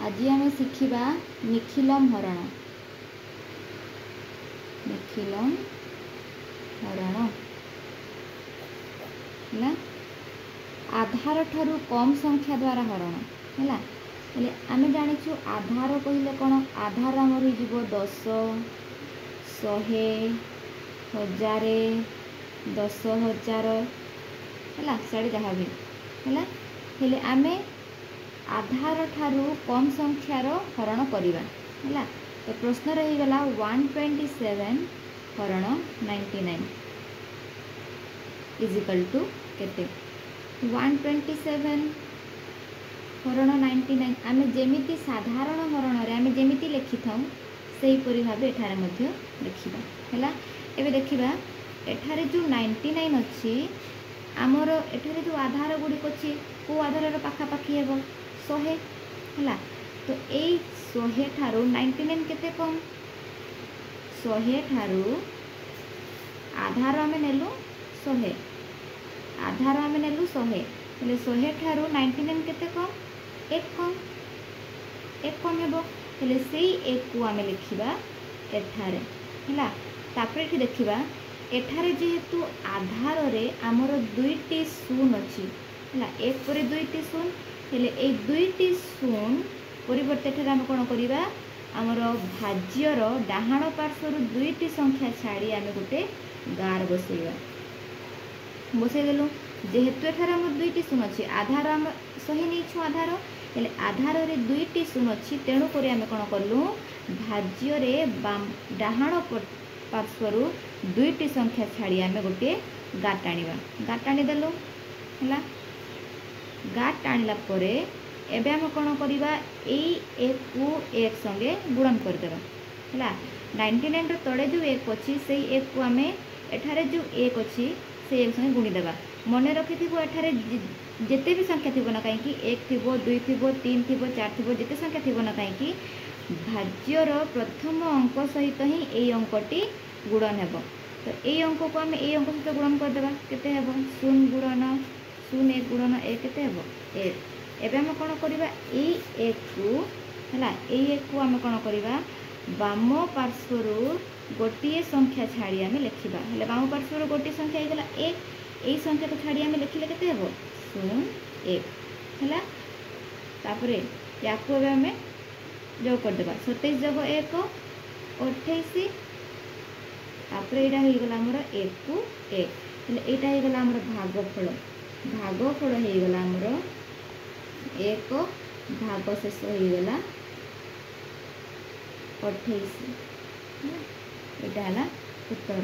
आज आम शिखा निखिलम हरण। निखिलम हरण है आधार ठारू कम संख्या द्वारा हरण है। आम जाचु आधार कहले कौन आधार आमर हो 10 100 1000 10,000 है साड़ी जहाँ भी है आमे आधार ठारू कम संख्यार हरण करवा है। तो प्रश्न रहीगला 127 हरण 99 इज इक्वल टू केते 127 हरण 99 आमे जेमिति साधारण हरण रे आमे जेमिति लिखि थाउ सेही परि भाबे एठारे मध्ये लिखिबा हैला। एबे देखिबा एठारे जो 99 अछि आमर एठारे जो आधार गुड़िक अच्छी को आधार पाखापाखि हेब 100 है। तो यही 100 ठारू 99 केते कम 100 ठारू आधार आमे नेलु 100 आधार आमे नेलु 100 हेले 100 ठारू 99 केते कम एक कम हेबो हेले सेही एक को आमे लिखिबा एठारे हैला। तापरे एठी देखिबा एठारे जेहेतु आधार रे आमर दुईटी शून्य अच्छी है एक पर दुईटी शून्य हेले ए दुईटी शून्य परिवर्ते एठारे आम कौन करवा आमर भाज्यर डाहाण पार्श्वर दुईटी संख्या छाड़ी आम गोटे गार बसैवा बसईदेलु जेहेतु एठारे आम दुईटी शून्य अच्छी आधार आम 100 नहीं आधार हेले आधार रे दुईटी शून्य अच्छी तेणुक आम कौन कलु भाज्य डाहाण पार्श्वर दुईटी संख्या छाड़ी आम गोटे गार टाणीबा गार टाणी देलु है। गार टाणिला परे एबे आम कौन करवा एक को एक संगे गुणन करदेवा है। 99 तले जो एक अच्छी से एक को आम एठारे जो एक अच्छी से एक संगे गुणीदेवा मन रखि एठारे जिते भी संख्या थी ना कहीं एक थी 2 थी 3 थी 4 थी जिते संख्या थी ना कहीं भाज्यर प्रथम अंक सहित ही यही अंकटी गुणन हेब। तो यही अंक को आम यही अंक सहित गुणन करदेवा केते हेब 0 गुणन 0 1 गुणन 1 केते हेब 1। एबे आम कौन करवा एक को है एक को आम कौन करवा बाम पार्श्वर गोटे संख्या छाड़ी आम लिखा है बाम पार्श्वर गोटे संख्या होगा 1 यही संख्या को छाड़ी आम लिखिले केते हेब 0 1 है। तापरे या को आम जोग करदेवा 27 जोग 1 28 तापरे यहाँ होगला आमर 1 को 1 हेले यहाँ होगला आमर भागफल भागफल होगला आमर 1 भाग शेष होगला 28 यहाँ है उत्तर।